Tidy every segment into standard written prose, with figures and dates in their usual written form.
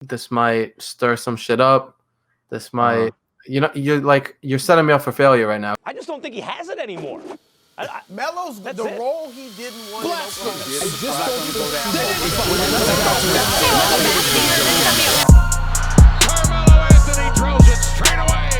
This might stir some shit up. This might, you're setting me up for failure right now. I just don't think he has it anymore. Melo's the role he didn't want in Oklahoma. Carmelo Anthony drills it straight away.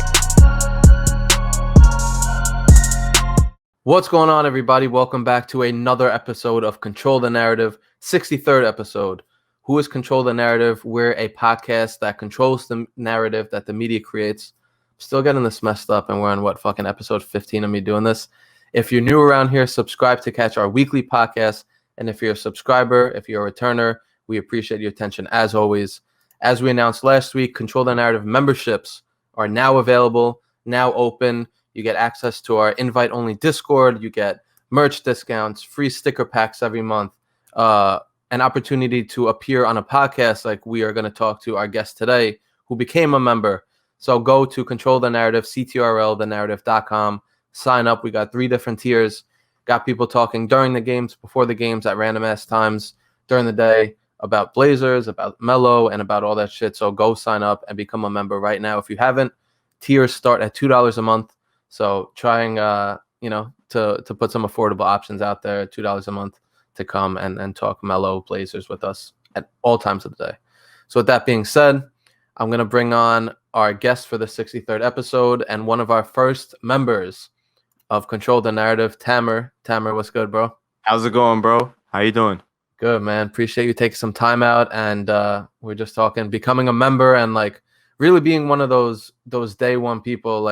What's going on, everybody? Welcome back to another episode of Control the Narrative, 63rd episode. Who is Control the Narrative? We're a podcast that controls the narrative that the media creates. I'm still getting this messed up, and we're on fucking episode 15 of me doing this. If you're new around here, subscribe to catch our weekly podcast. And if you're a subscriber, if you're a returner, we appreciate your attention as always. As we announced last week, Control the Narrative memberships are now available, now open. You get access to our invite-only Discord. You get merch discounts, free sticker packs every month, an opportunity to appear on a podcast like we are going to talk to our guest today who became a member. So go to Control the Narrative, CTRL the Narrative.com. Sign up. We got 3 different tiers. Got people talking during the games, before the games, at random ass times during the day about Blazers, about Melo, and about all that shit. So go sign up and become a member right now. If you haven't, tiers start at $2 a month. So trying, to put some affordable options out there, $2 a month to come and talk Melo Blazers with us at all times of the day. So with that being said, I'm going to bring on our guest for the 63rd episode and one of our first members of Control the Narrative, Tamer. Tamer, what's good, bro? How's it going, bro? How you doing? Good, man. Appreciate you taking some time out, and we're just talking becoming a member and really being one of those day one people.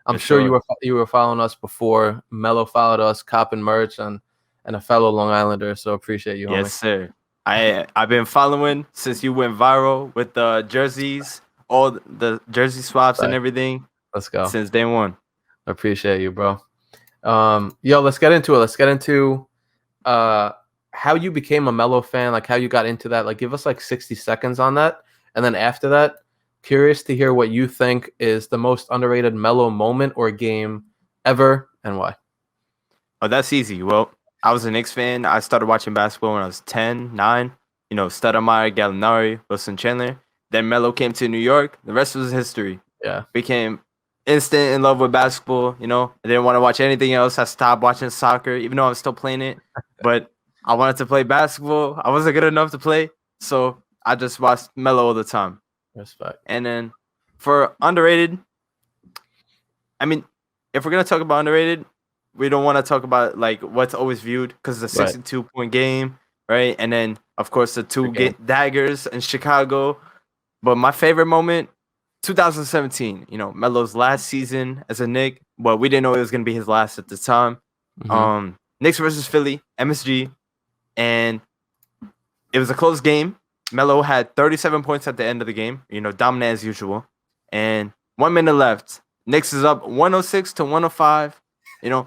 I'm sure you were following us before Melo followed us, copping merch and a fellow Long Islander. So appreciate you, homie. Yes, sir. I've been following since you went viral with the jerseys, all the jersey swaps and everything. Let's go. Since day one. Appreciate you, bro. Let's get into it. Let's get into how you became a Melo fan, how you got into that. Give us 60 seconds on that. And then after that, curious to hear what you think is the most underrated Melo moment or game ever and why. Oh, that's easy. Well, I was a Knicks fan. I started watching basketball when I was 10, 9. Stoudemire, Gallinari, Wilson Chandler. Then Melo came to New York. The rest was history. Yeah. Became instant in love with basketball. I didn't want to watch anything else. I stopped watching soccer, even though I'm still playing it. But I wanted to play basketball. I wasn't good enough to play. So I just watched Melo all the time. Respect. And then for underrated, if we're going to talk about underrated, we don't want to talk about what's always viewed because it's a 62-point game, right? And then, of course, the 2 daggers in Chicago. But my favorite moment, 2017, Melo's last season as a Knick. Well, we didn't know it was going to be his last at the time. Mm-hmm. Knicks versus Philly, MSG. And it was a close game. Melo had 37 points at the end of the game, dominant as usual. And 1 minute left. Knicks is up 106 to 105.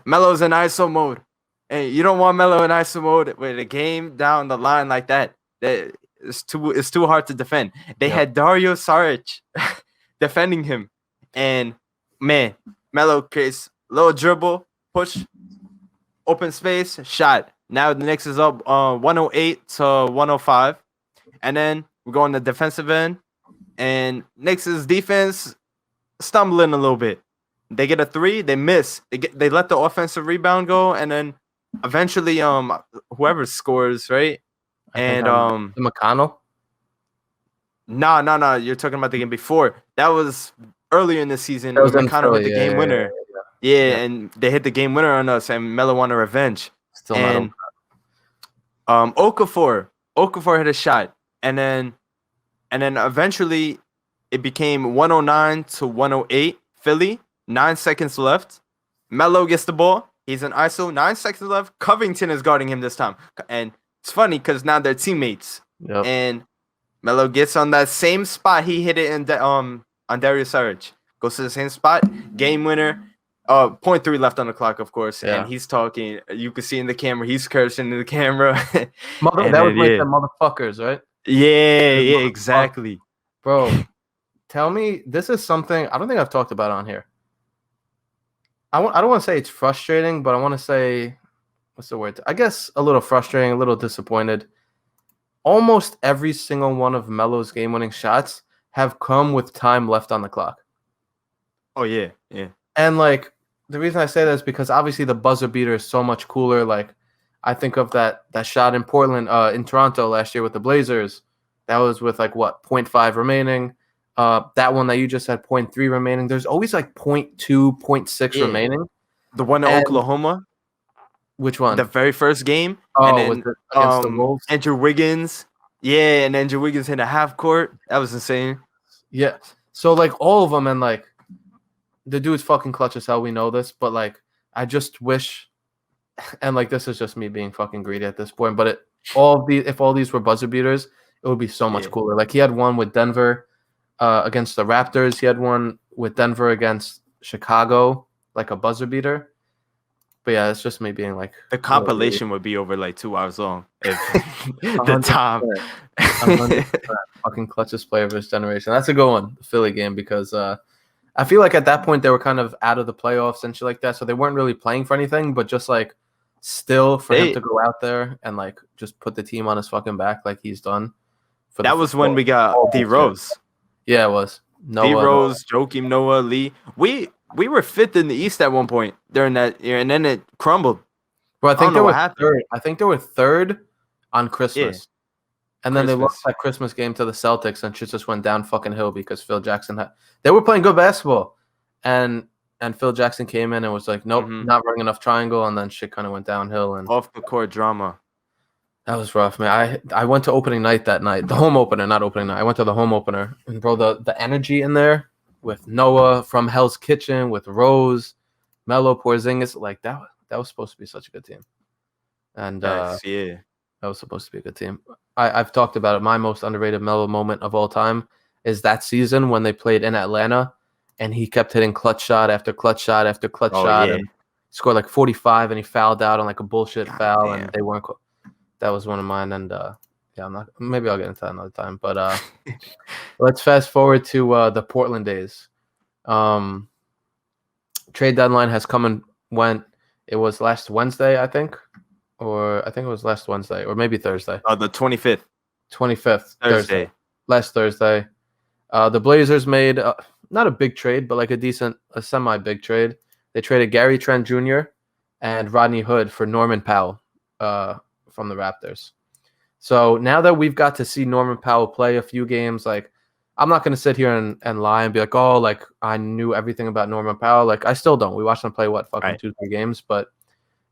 Melo's in ISO mode. Hey, you don't want Melo in ISO mode with a game down the line like that. It's too hard to defend. They had Dario Saric defending him. And, man, Melo creates a little dribble, push, open space, shot. Now the Knicks is up 108 to 105. And then we go on the defensive end. And Knicks' defense stumbling a little bit. They get a 3, they miss. They let the offensive rebound go, and then eventually whoever scores, right? And McConnell? No, you're talking about the game before. That was earlier in the season. It was McConnell with the game winner. Yeah, and they hit the game winner on us, and Melo wanted revenge. Still and Okafor hit a shot, and then eventually it became 109 to 108 Philly. 9 seconds left. Melo gets the ball. He's in ISO. 9 seconds left. Covington is guarding him this time. And it's funny because now they're teammates. Yep. And Melo gets on that same spot he hit it on Dario Saric. Goes to the same spot. Game winner. 0.3 left on the clock, of course. Yeah. And he's talking. You can see in the camera. He's cursing in the camera. That was the motherfuckers, right? Yeah, exactly. Bro, tell me, this is something I don't think I've talked about on here. I don't want to say it's frustrating, but I want to say, what's the word? I guess a little frustrating, a little disappointed. almost every single one of Melo's game-winning shots have come with time left on the clock. Oh yeah, yeah. And like the reason I say that is because obviously the buzzer beater is so much cooler. Like I think of that shot in Portland, in Toronto last year with the Blazers. That was with like what 0.5 remaining. That one that you just had 0.3 remaining. There's always like 0.2, 0.6 Yeah. remaining. The one in And- Oklahoma, Which one? the very first game, Oh, and was then it against the Wolves? Andrew Wiggins. Yeah, and Andrew Wiggins hit a half court. That was insane. Yeah. So like all of them, and like the dude's fucking clutch as hell. We know this, but like I just wish, and like this is just me being fucking greedy at this point. But if all these were buzzer beaters, it would be so much Yeah. cooler. Like he had one with Denver against the Raptors. He had one with Denver against Chicago, like a buzzer beater. But yeah, it's just me being like The compilation would be over like 2 hours long if the 100%. time. 100% fucking clutchest player of his generation. That's a good one, the Philly game, because I feel like at that point they were kind of out of the playoffs and shit like that, so they weren't really playing for anything, but just like still for him to go out there and like just put the team on his fucking back like he's done. That was when we got D Rose. Yeah, it was. D Rose, Joakim Noah, Lee. We were fifth in the East at one point during that year, and then it crumbled. Well, I think don't they know were what happened. third. I think they were third on Christmas. And then they Christmas. lost that Christmas game to the Celtics, and shit just went down fucking hill because Phil Jackson they were playing good basketball, and Phil Jackson came in and was like, nope, not running enough triangle, and then shit kind of went downhill. And Off the court drama. that was rough, man. I went to opening night that night, the home opener, not opening night. I went to the home opener, and bro, the energy in there with Noah from Hell's Kitchen, with Rose, Melo, Porzingis, like that was supposed to be such a good team, and Yeah. that was supposed to be a good team. I've talked about it. My most underrated Melo moment of all time is that season when they played in Atlanta, and he kept hitting clutch shot after clutch shot after clutch shot, yeah. and scored like 45, and he fouled out on like a bullshit foul, damn. and they weren't. That was one of mine, and yeah, I'm not. Maybe I'll get into that another time. But let's fast forward to the Portland days. Trade deadline has come and went. It was last Wednesday, I think. Or I think it was last Wednesday, or maybe Thursday. The 25th. 25th. Thursday. Last Thursday. The Blazers made not a big trade, but like a semi-big trade. They traded Gary Trent Jr. and Rodney Hood for Norman Powell from the Raptors. So now that we've got to see Norman Powell play a few games, like I'm not going to sit here and lie and be like, oh, like I knew everything about Norman Powell. Like I still don't. We watched him play, fucking right. 2-3 games, but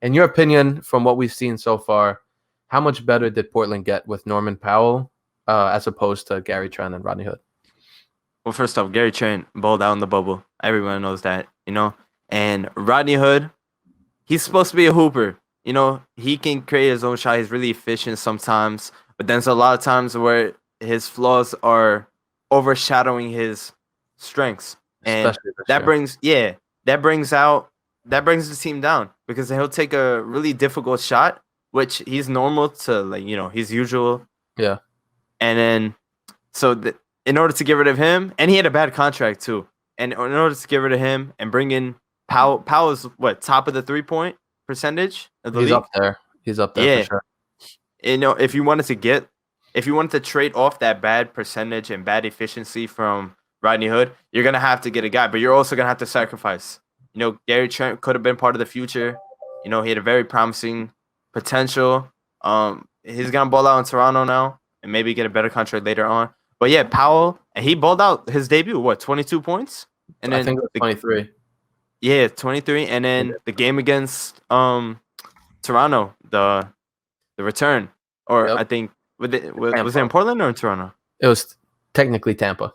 in your opinion, from what we've seen so far, how much better did Portland get with Norman Powell as opposed to Gary Trent and Rodney Hood? Well, first off, Gary Trent balled out in the bubble. Everyone knows that, And Rodney Hood, he's supposed to be a hooper. He can create his own shot. He's really efficient sometimes, but then there's a lot of times where his flaws are overshadowing his strengths, and that brings the team down because he'll take a really difficult shot, which he's normal to he's usual. Yeah. And then, in order to get rid of him, and he had a bad contract too, and in order to get rid of him and bring in Powell is what, top of the 3-point percentage of the league? He's up there for sure. If you wanted to trade off that bad percentage and bad efficiency from Rodney Hood, you're gonna have to get a guy, but you're also gonna have to sacrifice. Gary Trent could have been part of the future. He had a very promising potential. He's gonna ball out in Toronto now and maybe get a better contract later on. But yeah, Powell, and he balled out his debut. What, 22 points? And I then think it was 23. Yeah, 23. And then the game against Toronto, the return, or I think was it in Portland or in Toronto? It was technically Tampa.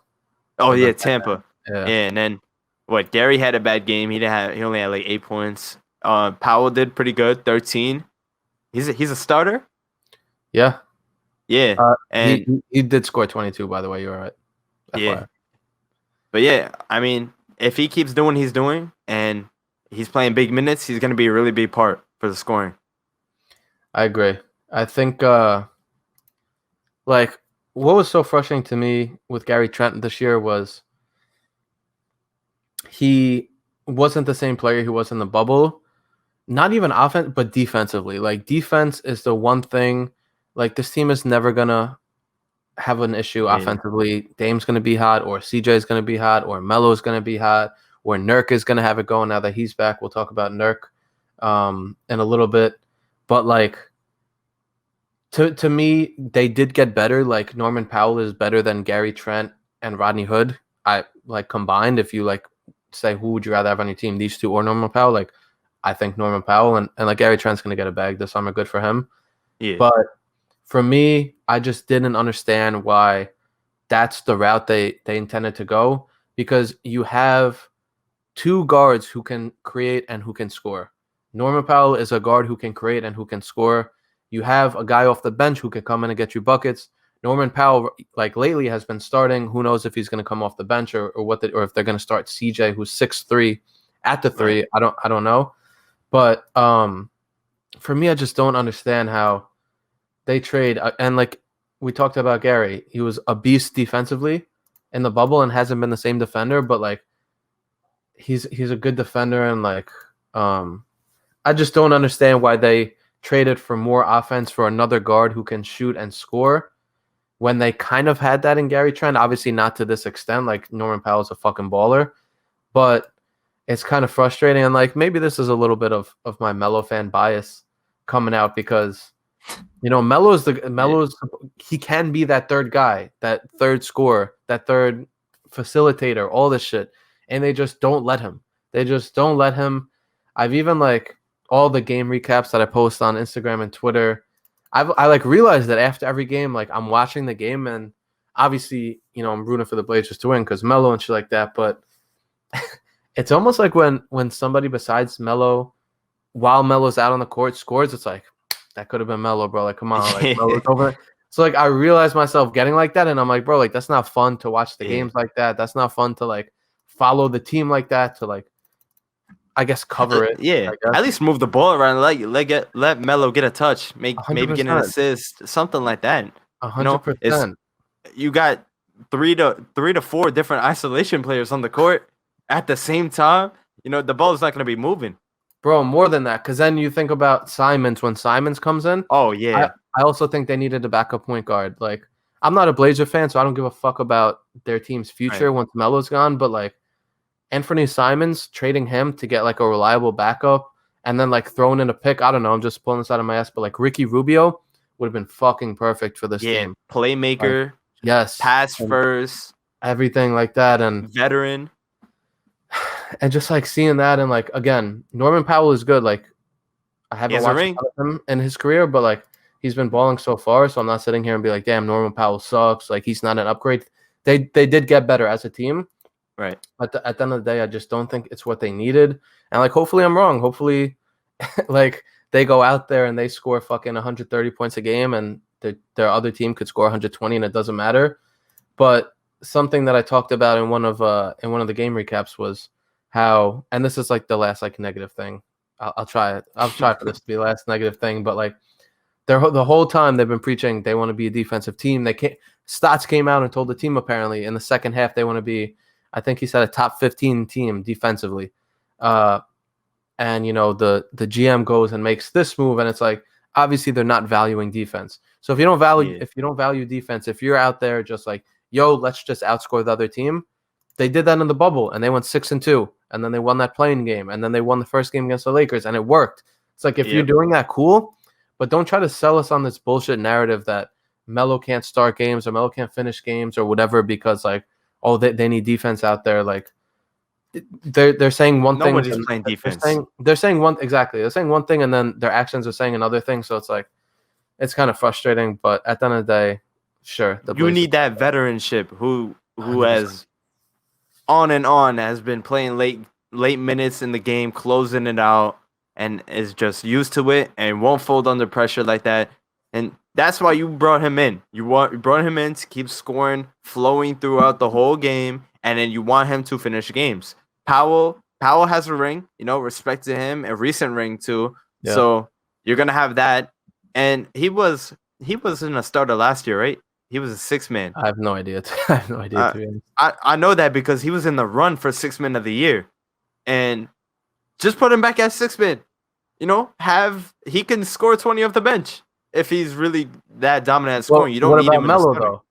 Oh yeah, Tampa. Yeah. And then Gary had a bad game. He only had like 8 points. Powell did pretty good, 13. He's a starter. Yeah. Yeah. And he did score 22, by the way. You're right. Yeah. But yeah, I mean, if he keeps doing what he's doing and he's playing big minutes, he's going to be a really big part for the scoring. I agree. I think what was so frustrating to me with Gary Trent this year was he wasn't the same player he was in the bubble. Not even offense, but defensively. Like defense is the one thing Like this team is never gonna have an issue I mean, offensively. Dame's gonna be hot, or CJ is gonna be hot, or Melo's gonna be hot, or Nurk is gonna have it going now that he's back. We'll talk about Nurk in a little bit. But like to me, they did get better. Like Norman Powell is better than Gary Trent and Rodney Hood. I like combined. If you like say who would you rather have on your team, these two or Norman Powell? Like I think Norman Powell and like Gary Trent's gonna get a bag this summer. Good for him. yeah. But for me, I just didn't understand why that's the route they intended to go, because you have two guards who can create and who can score. Norman Powell is a guard who can create and who can score. You have a guy off the bench who can come in and get you buckets. Norman Powell, like lately, has been starting. Who knows if he's going to come off the bench or or if they're going to start CJ, who's 6'3", at the three. Right. I don't know. But for me, I just don't understand how they trade. And like we talked about Gary, he was a beast defensively in the bubble and hasn't been the same defender. But like he's a good defender, and like I just don't understand why they traded for more offense for another guard who can shoot and score when they kind of had that in Gary Trent. Obviously not to this extent. Like Norman Powell's a fucking baller, but it's kind of frustrating. And like maybe this is a little bit of my Melo fan bias coming out, because you know Melo's he can be that third guy, that third scorer, that third facilitator, all this shit, and they just don't let him. They just don't let him. I've even like all the game recaps that I post on Instagram and Twitter, I like realized that after every game, like I'm watching the game, and obviously, you know, I'm rooting for the Blazers to win because Melo and shit like that. But it's almost like when somebody besides Melo, while Melo's out on the court, scores, it's like that could have been Melo, bro. Like, come on, like Melo's over. So like I realized myself getting like that, and I'm like, bro, like that's not fun to watch the games like that. That's not fun to like follow the team like that, to like, I guess, cover it. Yeah, at least move the ball around. Let Melo get a touch, maybe 100%. get an assist, something like that. 100%. You got three to four different isolation players on the court at the same time. You know the ball is not going to be moving, bro. More than that, because then you think about Simons when Simons comes in. Oh yeah, I also think they needed a backup point guard. Like I'm not a Blazer fan, so I don't give a fuck about their team's future once Melo's gone. But like Anthony Simons, trading him to get like a reliable backup and then like throwing in a pick. I don't know. I'm just pulling this out of my ass, but like Ricky Rubio would have been fucking perfect for this team. Playmaker, like, yes, pass first, everything like that, and veteran. And just like seeing that, and like again, Norman Powell is good. Like I haven't watched a lot of him in his career, but like he's been balling so far. So I'm not sitting here and be like, damn, Norman Powell sucks. Like he's not an upgrade. They did get better as a team. Right. At the end of the day, I just don't think it's what they needed. And like, hopefully I'm wrong. Hopefully, like they go out there and they score fucking 130 points a game, and their other team could score 120, and it doesn't matter. But something that I talked about in one of the game recaps was how, and this is like the last like negative thing. I'll try it. I'll try for this to be the last negative thing. But like, the whole time they've been preaching they want to be a defensive team. Stotts came out and told the team apparently in the second half they want to be, I think he said, a top 15 team defensively. And, you know, the GM goes and makes this move, and it's like, obviously they're not valuing defense. So if you don't value defense, if you're out there just like, yo, let's just outscore the other team. They did that in the bubble, and they went 6-2, and then they won that playing game, and then they won the first game against the Lakers, and it worked. It's like, if you're doing that, cool, but don't try to sell us on this bullshit narrative that Melo can't start games or Melo can't finish games or whatever because like, oh, they need defense out there. Like they're saying one thing. Nobody's playing defense. They're saying one exactly. They're saying one thing, and then their actions are saying another thing. So it's like, it's kind of frustrating. But at the end of the day, sure, you need that veteranship who 100%. Has on and on has been playing late minutes in the game, closing it out, and is just used to it and won't fold under pressure like that. And that's why you brought him in. You brought him in to keep scoring, flowing throughout the whole game, and then you want him to finish games. Powell has a ring, you know, respect to him, a recent ring too. Yeah. So you're gonna have that. And he wasn't a starter last year, right? He was a sixth man. I have no idea. I know that because he was in the run for sixth man of the year, and just put him back as sixth man. You know, he can score 20 off the bench. if he's really that dominant at Well, scoring. You don't what need about him in the Melo starting. though?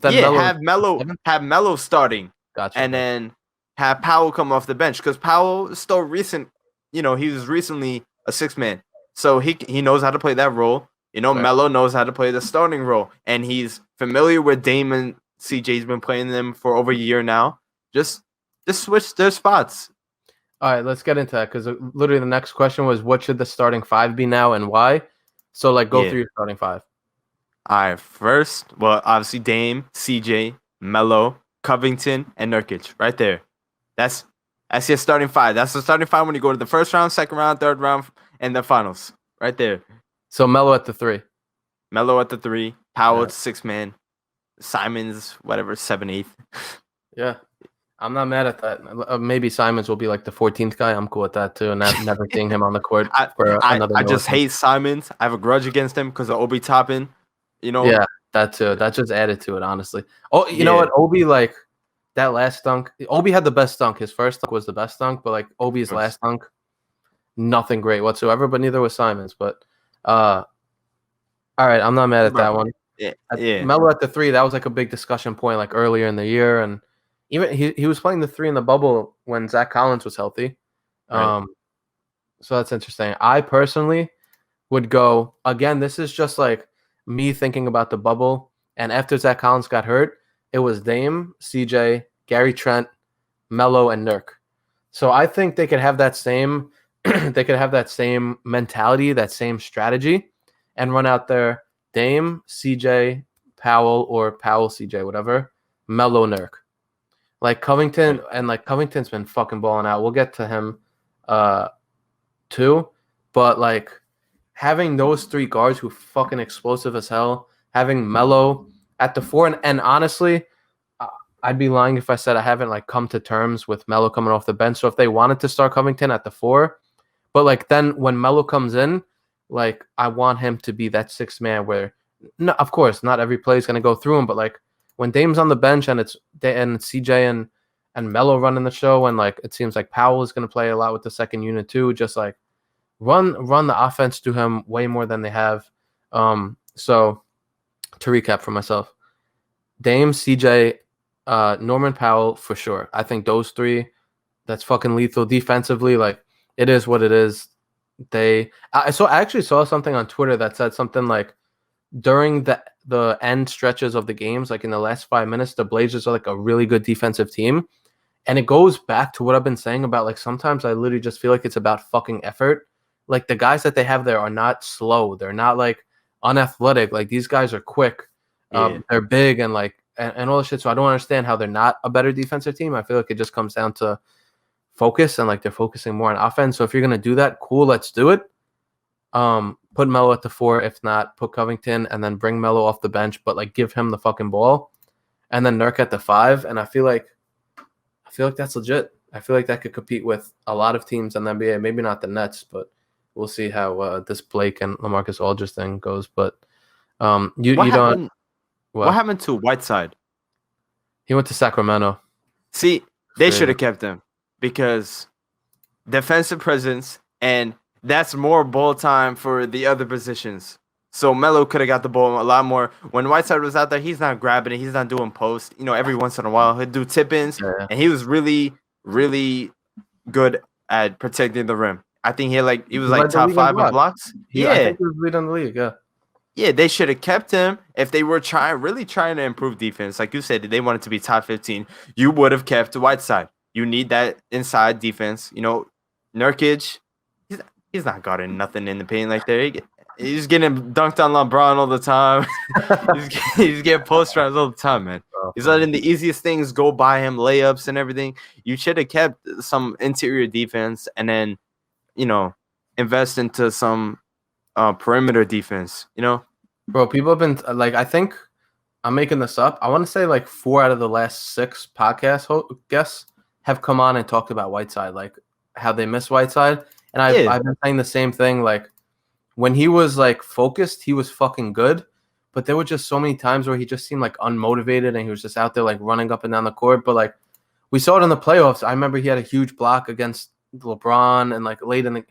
Then Yeah, Melo. have Melo starting, Gotcha. and then have Powell come off the bench because Powell is still recent. You know, he was recently a 6-man, so he knows how to play that role. You know, Right. Melo knows how to play the starting role, and he's familiar with Dame and CJ's been playing them for over a year now. Just switch their spots. All right, let's get into that because literally the next question was what should the starting five be now and why? So like go Yeah. through your starting five. All right, first, well, obviously Dame, CJ, Melo, Covington, and Nurkic, right there. That's your starting five. That's the starting five when you go to the first round, second round, third round, and the finals, right there. So Melo at the 3. Melo at the 3, Powell Yeah. 6-man, Simons, whatever, 7/8. Yeah. I'm not mad at that. Maybe Simons will be like the 14th guy. I'm cool with that too. And never seeing him on the court for another. I just hate Simons. I have a grudge against him because of Obi Toppin. You know. Yeah, that too. That just added to it, honestly. Oh, you know what? Obi, like that last dunk. Obi had the best dunk. His first dunk was the best dunk, but like Obi's last dunk, nothing great whatsoever. But neither was Simons. But all right, I'm not mad at that one. Yeah. Melo at the 3. That was like a big discussion point, like earlier in the year, and even he was playing the 3 in the bubble when Zach Collins was healthy. Right. So that's interesting. I personally would go again. This is just like me thinking about the bubble, and after Zach Collins got hurt, it was Dame, CJ, Gary Trent, Melo, and Nurk. So I think they could have that same they could have that same mentality, that same strategy, and run out there Dame, CJ, Powell, or Powell, CJ, whatever, Melo, Nurk. Like Covington, and like Covington's been fucking balling out. We'll get to him too, but like having those 3 guards who fucking explosive as hell, having Melo at the 4, and honestly, I'd be lying if I said I haven't like come to terms with Melo coming off the bench. So if they wanted to start Covington at the 4, but like then when Melo comes in, like I want him to be that 6th man where, no, of course, not every play is gonna go through him, but like when Dame's on the bench and it's CJ and Melo running the show, and like it seems like Powell is gonna play a lot with the second unit too, just like run the offense to him way more than they have. So to recap for myself, Dame, CJ, Norman Powell for sure. I think those 3, that's fucking lethal defensively. Like it is what it is. I actually saw something on Twitter that said something like during the end stretches of the games, like in the last 5 minutes, the Blazers are like a really good defensive team. And it goes back to what I've been saying about like sometimes I literally just feel like it's about fucking effort. Like the guys that they have there are not slow. They're not like unathletic. Like these guys are quick. They're big and like and all this shit. So I don't understand how they're not a better defensive team. I feel like it just comes down to focus, and like they're focusing more on offense. So if you're gonna do that, cool, let's do it. Put Melo at the 4. If not, put Covington and then bring Melo off the bench, but like give him the fucking ball, and then Nurk at the 5. And I feel like that's legit. I feel like that could compete with a lot of teams in the NBA. Maybe not the Nets, but we'll see how this Blake and LaMarcus Aldridge thing goes. But what happened to Whiteside? He went to Sacramento. See, they should have kept him because defensive presence, and that's more ball time for the other positions. So Melo could have got the ball a lot more. When Whiteside was out there, he's not grabbing it. He's not doing post. You know, every once in a while he'd do tip-ins, and he was really, really good at protecting the rim. I think he was like top 5 in blocks. I think he was leading the league. Yeah. Yeah, they should have kept him if they were really trying to improve defense. Like you said, they wanted to be top 15. You would have kept Whiteside. You need that inside defense. You know, Nurkic, he's not guarding nothing in the paint like that. He's getting dunked on LeBron all the time. he's getting post rounds all the time, man. He's letting the easiest things go by him, layups and everything. You should have kept some interior defense and then, you know, invest into some perimeter defense, you know? Bro, people have been like, I think I'm making this up. I want to say like 4 out of the last 6 podcast guests have come on and talked about Whiteside, like how they miss Whiteside. And I've been saying the same thing. Like when he was like focused, he was fucking good. But there were just so many times where he just seemed like unmotivated and he was just out there like running up and down the court. But like we saw it in the playoffs. I remember he had a huge block against LeBron and like late in the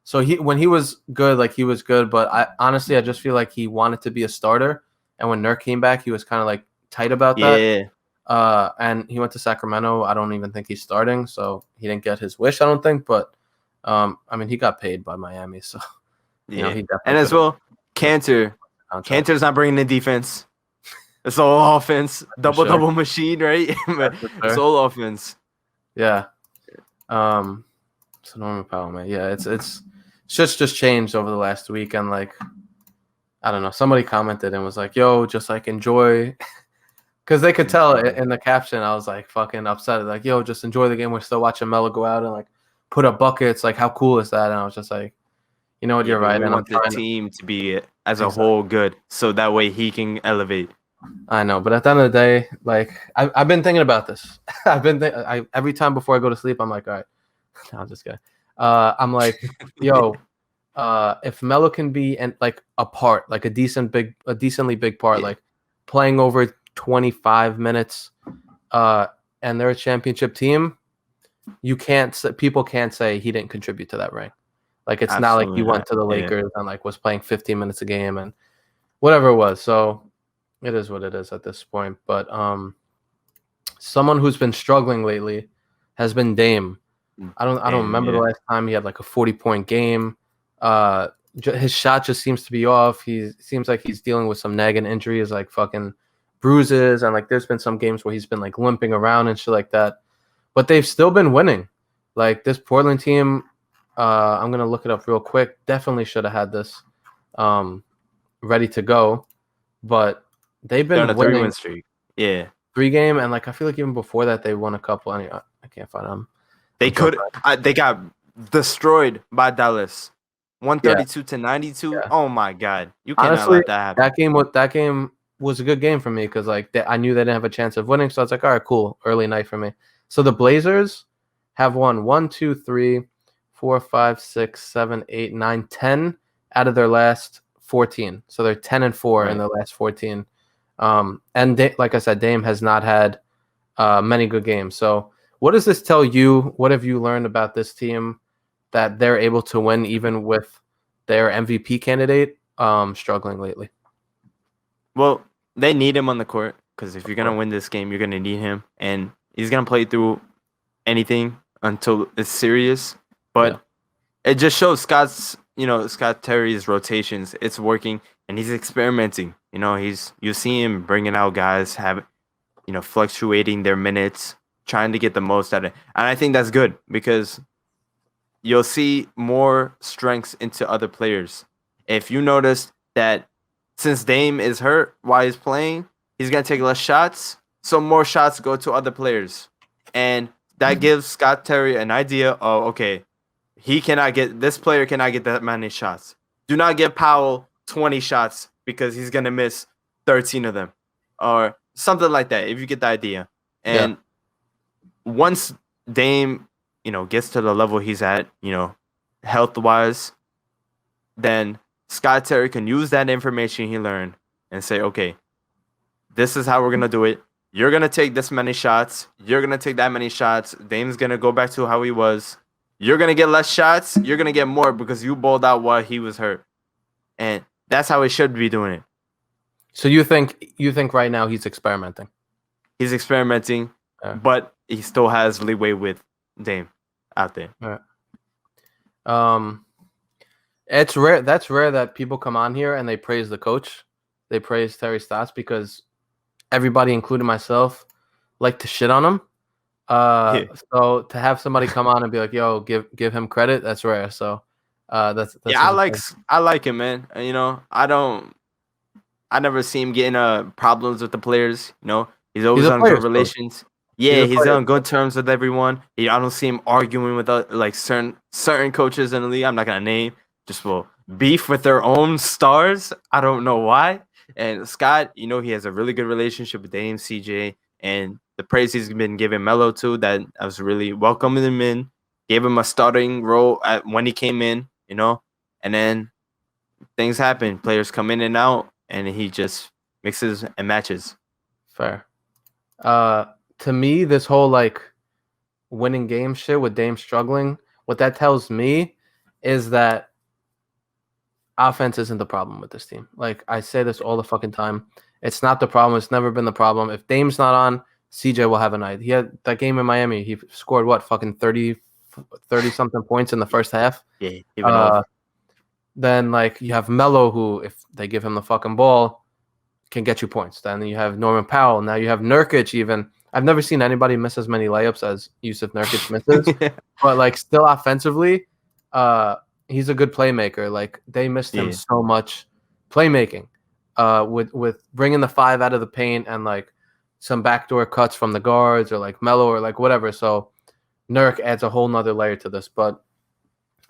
So when he was good, like he was good, but I just feel like he wanted to be a starter. And when Nurk came back, he was kind of like tight about that. Yeah. And he went to Sacramento. I don't even think he's starting, so he didn't get his wish, I don't think. But I mean, he got paid by Miami, so Yeah. he definitely And as could've- well, Cantor's not bringing the defense. It's all offense, double machine, right? It's all offense. Yeah. So Norman Powell, man. Yeah, it's just changed over the last week, and like I don't know. Somebody commented and was like, "Yo, just like enjoy," because they could tell in the caption. I was like fucking upset. Like, "Yo, just enjoy the game. We're still watching Melo go out and like put up buckets. Like, how cool is that?" And I was just like, "You know what? You're right." We And want the team to be as a whole good, so that way he can elevate. I know, but at the end of the day, like I've been thinking about this. Every time before I go to sleep, I'm like, all right, no, I'm just kidding. I'm like, yo, if Melo can be like a part, like a decently big part, like playing over 25 minutes, and they're a championship team, people can't say he didn't contribute to that ring. Like it's not like he went to the Lakers and like was playing 15 minutes a game and whatever it was. So it is what it is at this point. But someone who's been struggling lately has been Dame. I don't remember the last time he had like a 40-point game. His shot just seems to be off. He seems like he's dealing with some nagging injuries, like fucking bruises, and like there's been some games where he's been like limping around and shit like that. But they've still been winning. Like this Portland team, I'm gonna look it up real quick. Definitely should have had this ready to go, but they've been on a winning 3-win streak. Yeah, 3-game, and like I feel like even before that they won a couple. I can't find them. They got destroyed by Dallas, 132-92. Yeah. Oh my god, you cannot Honestly, let that happen. That game was a good game for me because like I knew they didn't have a chance of winning, so I was like, all right, cool, early night for me. So the Blazers have won 1, 2, 3, 4, 5, 6, 7, 8, 9, 10 out of their last 14. So they're 10-4 in their last 14. And like I said, Dame has not had many good games. So what does this tell you? What have you learned about this team that they're able to win even with their MVP candidate struggling lately? Well, they need him on the court because if you're going to win this game, you're going to need him. And he's going to play through anything until it's serious. But it just shows Scott Terry's rotations. It's working, and he's experimenting. You see him bringing out guys, fluctuating their minutes, trying to get the most out of it. And I think that's good because you'll see more strengths into other players. If you notice that since Dame is hurt while he's playing, he's going to take less shots, so more shots go to other players. And that gives Scott Terry an idea of, okay, this player cannot get that many shots. Do not give Powell 20 shots because he's going to miss 13 of them or something like that, if you get the idea. And once Dame, gets to the level he's at, health-wise, then Scott Terry can use that information he learned and say, okay, this is how we're going to do it. You're going to take this many shots. You're going to take that many shots. Dame's going to go back to how he was. You're going to get less shots. You're going to get more because you balled out while he was hurt. And that's how he should be doing it. So you think right now he's experimenting? He's experimenting, but he still has leeway with Dame out there. It's rare. That's rare that people come on here and they praise the coach. They praise Terry Stotts because everybody, including myself, like to shit on him. So to have somebody come on and be like, "Yo, give him credit," that's rare. So that's I like him, man. I never see him getting problems with the players. He's always on good relations. Yeah, he's on good terms with everyone. I don't see him arguing with like certain coaches in the league. I'm not gonna name. Just will beef with their own stars. I don't know why. And Scott, he has a really good relationship with Dame, CJ, and the praise he's been giving Melo too. That I was really welcoming him in. Gave him a starting role when he came in. And then things happen. Players come in and out, and he just mixes and matches. Fair. To me, this whole like winning game shit with Dame struggling, what that tells me is that offense isn't the problem with this team. Like, I say this all the fucking time. It's not the problem. It's never been the problem. If Dame's not on, CJ will have a night. He had that game in Miami. He scored what, fucking 30 something points in the first half. Yeah, even over. Then like you have Melo, who if they give him the fucking ball, can get you points. Then you have Norman Powell. Now you have Nurkic. Even I've never seen anybody miss as many layups as Yusuf Nurkic misses. But like still offensively, he's a good playmaker. Like they missed him so much playmaking. With bringing the 5 out of the paint and like some backdoor cuts from the guards or like Melo or like whatever. So Nurk adds a whole nother layer to this. But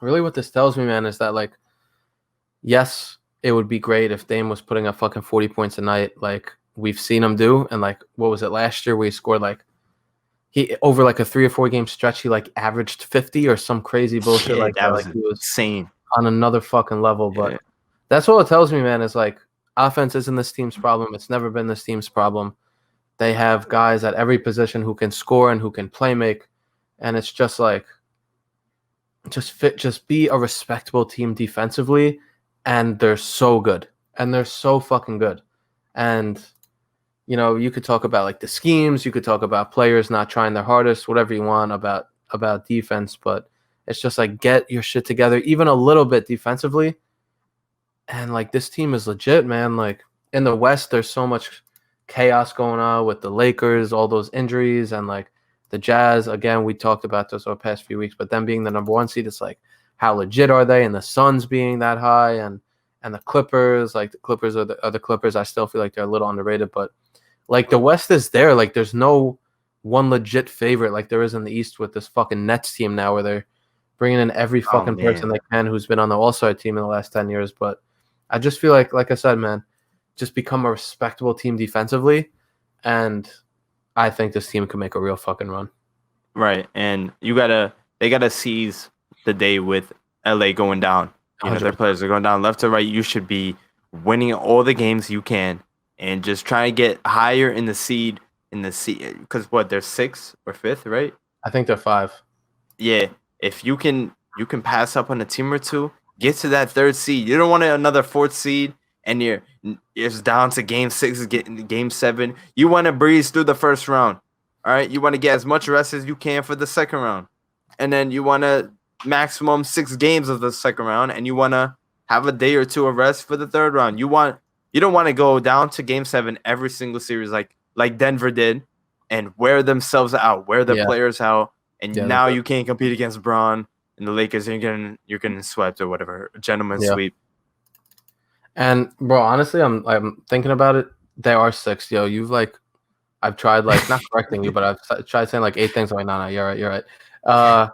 really what this tells me, man, is that like, yes, it would be great if Dame was putting up fucking 40 points a night like we've seen him do. And like, what was it last year where he scored like, he over like a 3 or 4 game stretch, he like averaged 50 or some crazy bullshit like that. Was like he was insane on another fucking level. But that's all it tells me, man, is like offense isn't this team's problem. It's never been this team's problem. They have guys at every position who can score and who can play make. And it's just like, just be a respectable team defensively. And they're so good. And they're so fucking good. And, you know, you could talk about like the schemes. You could talk about players not trying their hardest, whatever you want about defense. But it's just like, get your shit together even a little bit defensively. And like this team is legit, man. Like in the West, there's so much chaos going on with the Lakers, all those injuries, and like the Jazz. Again, we talked about this over the past few weeks, but them being the number 1 seed, it's like, how legit are they? And the Suns being that high, and the Clippers, like the Clippers are the Clippers. I still feel like they're a little underrated, but like the West is there. Like there's no one legit favorite like there is in the East with this fucking Nets team now, where they're bringing in every fucking person they can who's been on the All-Star team in the last 10 years. But I just feel like I said, man, just become a respectable team defensively, and I think this team can make a real fucking run. Right, and they gotta seize the day with LA going down. You know, their players are going down left to right. You should be winning all the games you can and just try to get higher in the seed because what, they're 6th or 5th, right? I think they're 5. Yeah, if you can pass up on a team or two, get to that 3rd seed. You don't want another 4th seed and it's down to game 6, getting game 7. You want to breeze through the first round. All right, you want to get as much rest as you can for the second round, and then you want to maximum 6 games of the second round, and you want to have a day or two of rest for the third round. You don't want to go down to game 7 every single series like Denver did and wear themselves out, wear the players out, and now you can't compete against Braun and the Lakers. And you're getting swept or whatever, gentleman's sweep. And bro, honestly, I'm thinking about it. They are 6, yo. I've tried like not correcting you, but I've tried saying like 8 things. I'm like, no, you're right.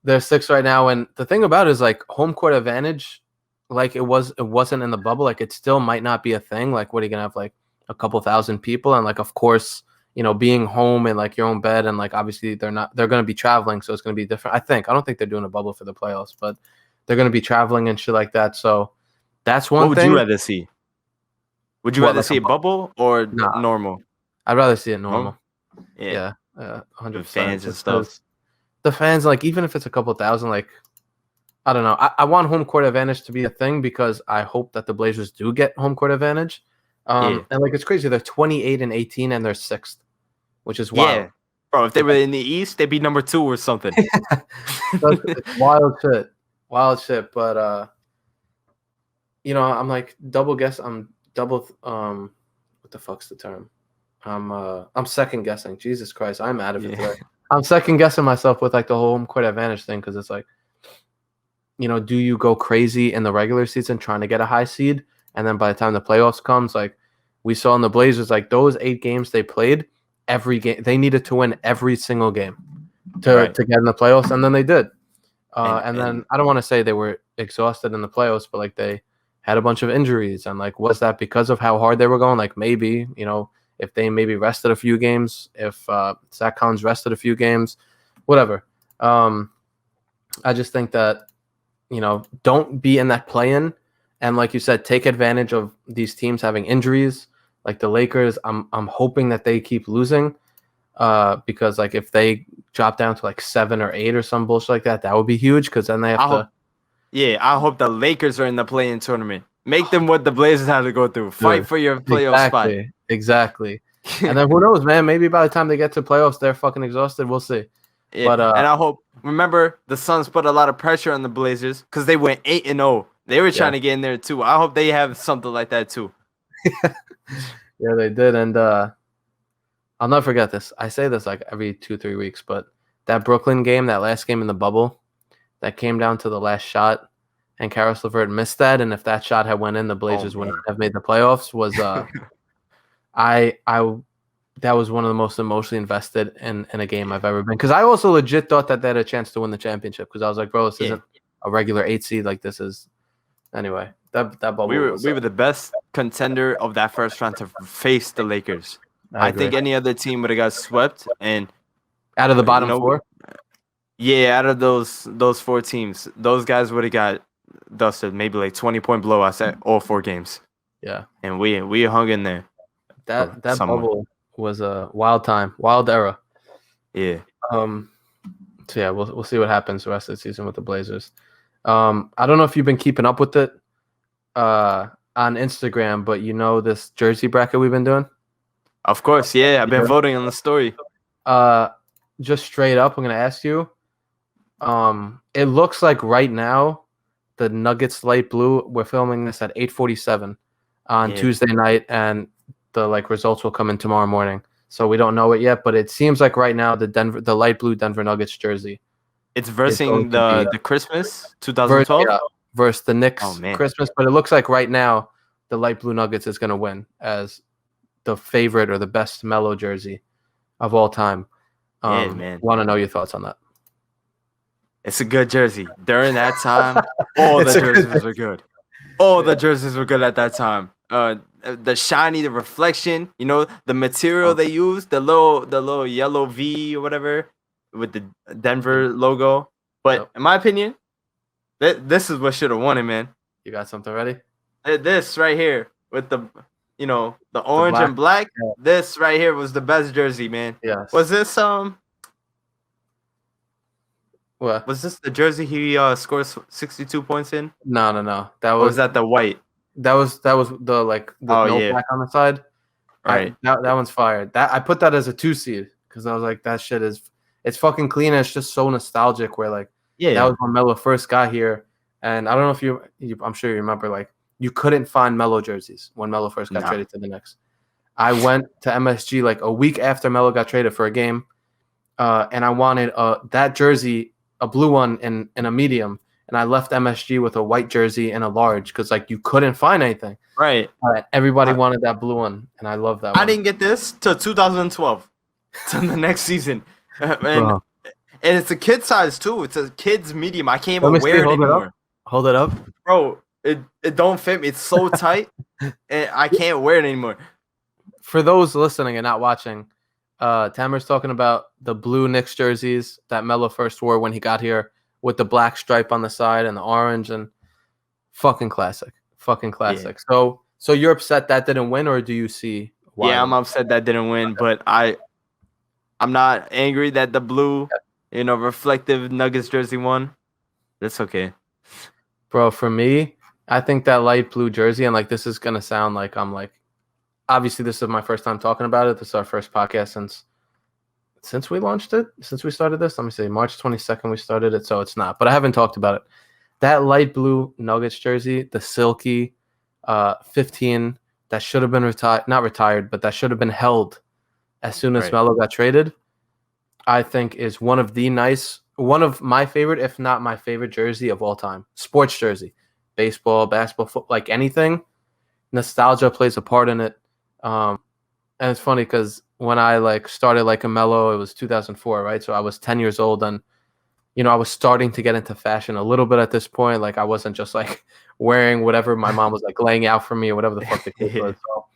They're 6 right now, and the thing about it is like home court advantage, like it wasn't in the bubble. Like it still might not be a thing. Like what are you gonna have, like a couple thousand people, and like of course, you know, being home in like your own bed, and like obviously they're gonna be traveling, so it's gonna be different. I don't think they're doing a bubble for the playoffs, but they're gonna be traveling and shit like that. So that's one thing. What would you rather see? Would you rather see a bubble or normal? I'd rather see it normal. Yeah, 100%. Fans and stuff. The fans, like, even if it's a couple thousand, like, I don't know. I want home court advantage to be a thing because I hope that the Blazers do get home court advantage. And like, it's crazy. They're 28-18 and they're 6th, which is wild. Yeah, bro. If they were in the East, they'd be number 2 or something. It's wild shit. But you know, I'm like what the fuck's the term? I'm second guessing. Jesus Christ, I'm out of it today. I'm second guessing myself with like the whole home court advantage thing, because it's like, you know, do you go crazy in the regular season trying to get a high seed, and then by the time the playoffs comes, like we saw in the Blazers, like those 8 games they played, every game they needed to win every single game to get in the playoffs, and then they did. And then I don't want to say they were exhausted in the playoffs, but like they had a bunch of injuries, and like was that because of how hard they were going? Like maybe, you know, if they maybe rested a few games, if Zach Collins rested a few games, whatever. I just think that, you know, don't be in that play-in. And like you said, take advantage of these teams having injuries. Like the Lakers, I'm hoping that they keep losing because like if they drop down to like 7 or 8 or some bullshit like that, that would be huge, because then they have to Yeah, I hope the Lakers are in the play-in tournament. Make them what the Blazers had to go through. Fight for your playoff spot. Exactly. And then who knows, man? Maybe by the time they get to playoffs, they're fucking exhausted. We'll see. Yeah, But and I hope. Remember, the Suns put a lot of pressure on the Blazers because they went 8-0. They were trying to get in there too. I hope they have something like that too. yeah, they did, and I'll never forget this. I say this like every 2-3 weeks, but that Brooklyn game, that last game in the bubble, that came down to the last shot, and Karis LeVert missed that, and if that shot had went in, the Blazers wouldn't have made the playoffs. Was that was one of the most emotionally invested in a game I've ever been, because I also legit thought that they had a chance to win the championship, because I was like, bro, this isn't a regular 8 seed, like this is. Anyway, that bubble. We were the best contender of that first round to face the Lakers. I think any other team would have got swept, and out of the bottom four. Yeah, out of those 4 teams, those guys would have got dusted. Maybe like 20-point blowouts at all 4 games. Yeah, and we hung in there. That bubble was a wild time, wild era. Yeah. So yeah, we'll see what happens the rest of the season with the Blazers. I don't know if you've been keeping up with it on Instagram, but you know this jersey bracket we've been doing? Of course, yeah. I've been voting on the story. Just straight up, I'm gonna ask you. It looks like right now the Nuggets light blue. We're filming this at 8:47 on Tuesday night, and the results will come in tomorrow morning. So we don't know it yet, but it seems like right now the light blue Denver Nuggets jersey. It's versing the Christmas 2012 versus the Knicks Christmas, but it looks like right now the light blue Nuggets is going to win as the favorite or the best Melo jersey of all time. Man. Want to know your thoughts on that? It's a good jersey. During that time, all the jerseys were good. All the jerseys were good at that time. The shiny, the reflection, the material they used, the little yellow V or whatever with the Denver logo. But in my opinion, this is what should have won it, man. You got something ready? This right here with the orange and black. Yeah. This right here was the best jersey, man. Yes. Was this What? Was this the jersey he scored 62 points in? No. Was that the white? That was the black on the side. Right. That one's fired. That I put that as a 2 seed because I was like, that shit it's fucking clean. And it's just so nostalgic. Where that was when Melo first got here, and I don't know if you I'm sure you remember you couldn't find Melo jerseys when Melo first got traded to the Knicks. I went to MSG a week after Melo got traded for a game, and I wanted that jersey, a blue one in a medium. And I left MSG with a white jersey and a large because you couldn't find anything. Right. Everybody wanted that blue one, and I love that one. I didn't get this till 2012, to the next season, and it's a kid size too. It's a kid's medium. I can't even wear it anymore. Hold it up, bro. It don't fit me. It's so tight, and I can't wear it anymore. For those listening and not watching, Tamer's talking about the blue Knicks jerseys that Melo first wore when he got here, with the black stripe on the side and the orange, and fucking classic. Yeah. So you're upset that didn't win, or do you see why? Yeah, I'm upset that didn't win, but I'm not angry that the blue, reflective Nuggets jersey won. That's okay. Bro, for me, I think that light blue jersey, and this is gonna sound like I'm obviously this is my first time talking about it. This is our first podcast since we launched it, since we started this. Let me see, March 22nd we started it, so it's not. But I haven't talked about it. That light blue Nuggets jersey, the silky 15, that should have been not retired, but that should have been held as soon as Melo got traded, I think is one of my favorite, if not my favorite jersey of all time. Sports jersey, baseball, basketball, football, anything. Nostalgia plays a part in it. And it's funny because when I started a Melo, it was 2004, right? So I was 10 years old, and I was starting to get into fashion a little bit at this point. I wasn't just wearing whatever my mom was laying out for me or whatever the fuck the case was. So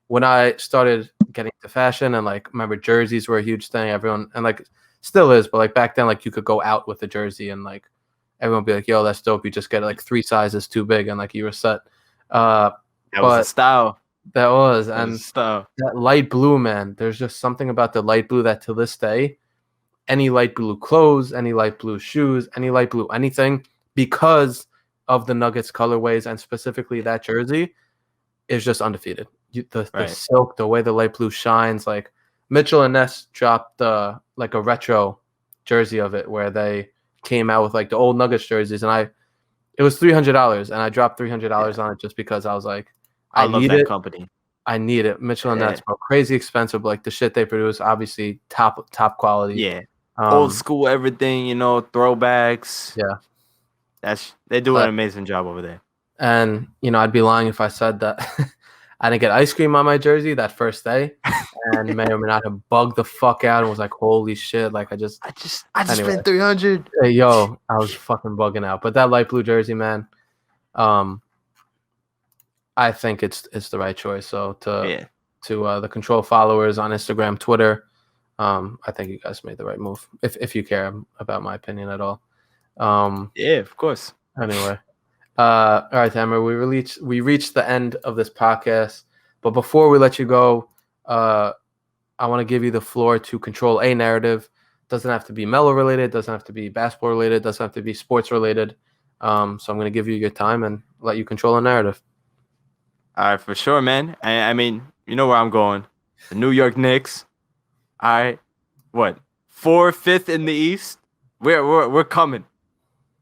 when I started getting into fashion and remember jerseys were a huge thing, everyone, and still is, but back then you could go out with a jersey and everyone would be yo, that's dope. You just get 3 sizes too big and you were set. That was a style. That was, and that light blue, man. There's just something about the light blue that to this day, any light blue clothes, any light blue shoes, any light blue anything, because of the Nuggets colorways and specifically that jersey is just undefeated. The silk, the way the light blue shines, like Mitchell and Ness dropped like a retro jersey of it where they came out with like the old Nuggets jerseys, and it was $300, and I dropped $300 on it just because I was like, I love need that it. company. I need it. Mitchell and Ness, bro, crazy expensive. But like the shit they produce, obviously top quality. Yeah, old school everything. Throwbacks. Yeah, they do an amazing job over there. And I'd be lying if I said that I didn't get ice cream on my jersey that first day, and may or may not have bugged the fuck out and was like, "Holy shit!" Like I just anyway. spent $300. Hey, yo, I was fucking bugging out. But that light blue jersey, man, I think it's the right choice. So to the Control followers on Instagram, Twitter, I think you guys made the right move. If you care about my opinion at all. Yeah, of course. Anyway. All right, Tamer, we reached the end of this podcast, but before we let you go, I want to give you the floor to control a narrative. Doesn't have to be Melo related, doesn't have to be basketball related, doesn't have to be sports related. So I'm going to give you your time and let you control a narrative. All right, for sure, man. I mean, you know where I'm going. The New York Knicks. All right, what? 4th in the East. We're coming.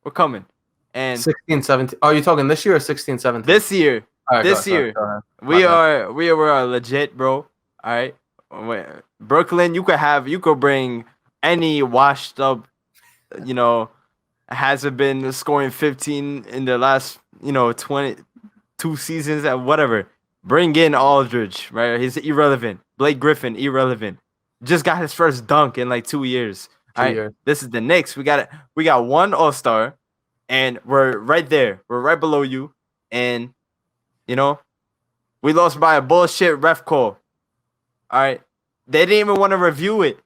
We're coming. And 16, 17. Oh, you talking this year or 16, 17? This year. All right, this year. We are legit, bro. All right. Brooklyn, you could bring any washed up, hasn't been scoring 15 in the last, 22 seasons and whatever. Bring in Aldridge, right? He's irrelevant. Blake Griffin, irrelevant. Just got his first dunk in like 2 years. All right. This is the Knicks. We got one All-Star. And we're right there. We're right below you. And, we lost by a bullshit ref call. All right. They didn't even want to review it.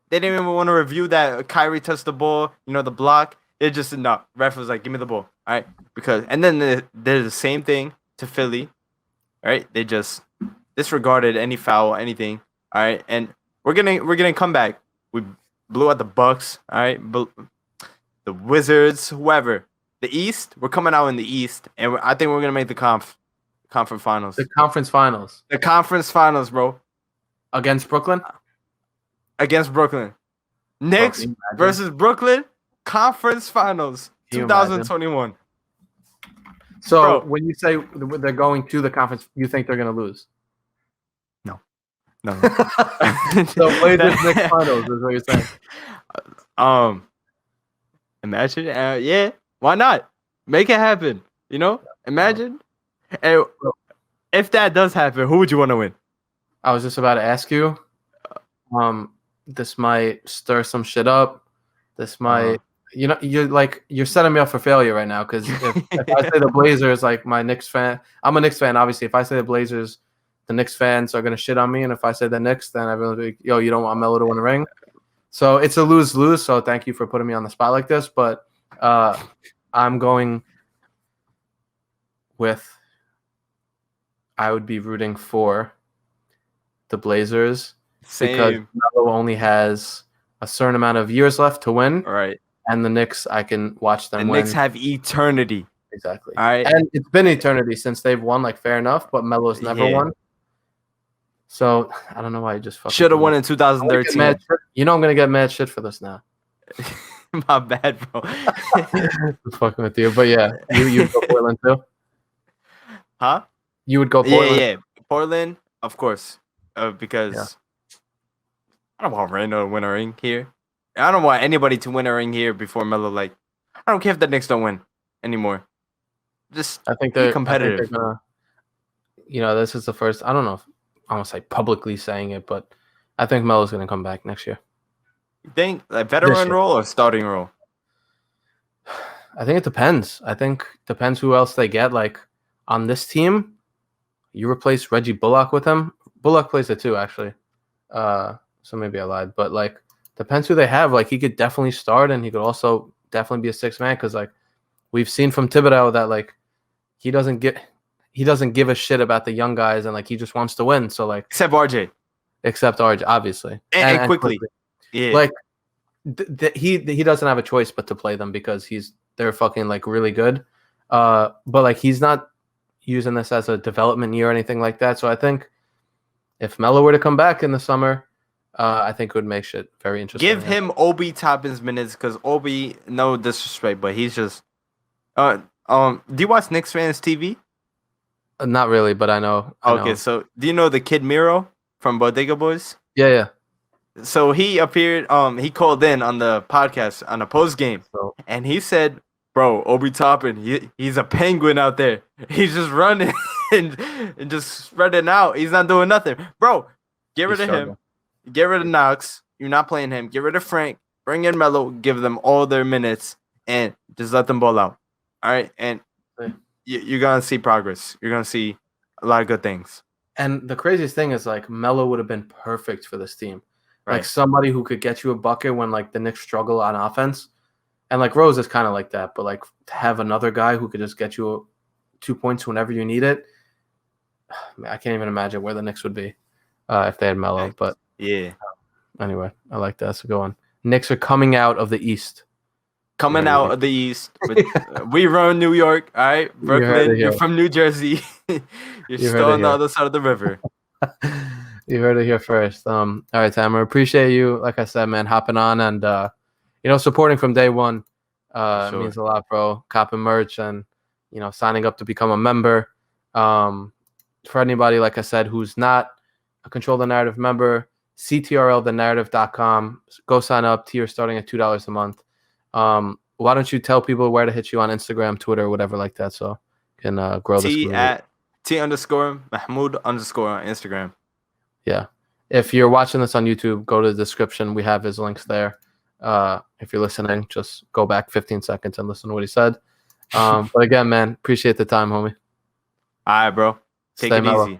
They didn't even want to review that Kyrie touched the ball, the block. It just, no. Ref was like, give me the ball. All right. And then there's the same thing to Philly. All right. They just disregarded any foul, anything. All right. And we're gonna come back. We blew out the Bucks. All right. The Wizards, whoever. The East, we're coming out in the East, and I think we're going to make the conference finals. The conference finals. The conference finals, bro. Against Brooklyn? Against Brooklyn. Knicks versus Brooklyn, conference finals, 2021. So bro, when you say they're going to the conference, you think they're going to lose? No. So Blazers Knicks finals is what you're saying. Imagine, yeah, why not? Make it happen, Imagine. And if that does happen, who would you want to win? I was just about to ask you. This might stir some shit up. This might, you're setting me up for failure right now. Because if I say the Blazers, like my Knicks fan, I'm a Knicks fan. Obviously, if I say the Blazers, the Knicks fans are gonna shit on me, and if I say the Knicks, then everyone's like, "Yo, you don't want Melo to win a ring." So it's a lose-lose. So thank you for putting me on the spot like this. But I'm going with. I would be rooting for the Blazers because Melo only has a certain amount of years left to win. All right. And the Knicks, I can watch them win. The Knicks have eternity. Exactly. All right. And it's been eternity since they've won, like, fair enough, but Melo's never won. So I don't know why you just fucking should have won in 2013. I'm going to get mad shit for this now. My bad, bro. I'm fucking with you. But yeah, you would go Portland too? Huh? You would go Portland? Yeah. Portland, of course. Because I don't want Randall to win a ring here. I don't want anybody to win a ring here before Melo. Like, I don't care if the Knicks don't win anymore. Just I think they're competitive. I think they're gonna, this is the first. I don't know if I'm gonna say publicly saying it, but I think Melo's gonna come back next year. You think like veteran role or starting role? I think it depends. I think depends who else they get. Like on this team, you replace Reggie Bullock with him. Bullock plays it too, actually. So maybe I lied, but like depends who they have. Like he could definitely start, and he could also definitely be a sixth man because like we've seen from Thibodeau that like he doesn't give a shit about the young guys, and like he just wants to win. So like except RJ, obviously, and quickly. Yeah, like he doesn't have a choice but to play them because they're fucking like really good. But like he's not using this as a development year or anything like that. So I think if Melo were to come back in the summer, I think it would make shit very interesting. Give him Obi Toppin's minutes because Obi, no disrespect, but he's just. Do you watch Knicks fans TV? Not really, but I know. Okay, so do you know the kid Miro from Bodega Boys? Yeah. So he appeared. He called in on the podcast on a post game, and he said, "Bro, Obi Toppin, he's a penguin out there. He's just running and just spreading out. He's not doing nothing, bro. Get rid of him. Get rid of Knox. You're not playing him. Get rid of Frank. Bring in Melo. Give them all their minutes, and just let them ball out. All right, and you're gonna see progress. You're gonna see a lot of good things. And the craziest thing is like Melo would have been perfect for this team. Right. Like somebody who could get you a bucket when like the Knicks struggle on offense. And like Rose is kind of like that, but like to have another guy who could just get you 2 points whenever you need it. I can't even imagine where the Knicks would be if they had Melo. But yeah. Anyway, I like that. So go on. Knicks are coming out of the East. Coming out of the East. We run New York, all right? Brooklyn, you're from New Jersey. You're still on the other side of the river. You heard it here first. All right, Tamer. Appreciate you, like I said, man, hopping on and supporting from day one. Means a lot, bro. Copping merch and signing up to become a member. For anybody, like I said, who's not a Control the Narrative member, CTRLthenarrative.com. Go sign up. Tier starting at $2 a month. Why don't you tell people where to hit you on Instagram, Twitter, whatever like that, so can grow this community. at T_Mahmoud_ on Instagram. Yeah. If you're watching this on YouTube, go to the description. We have his links there. If you're listening, just go back 15 seconds and listen to what he said. But again, man, appreciate the time, homie. All right, bro. Take Stay it mellow. easy.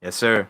Yes, sir.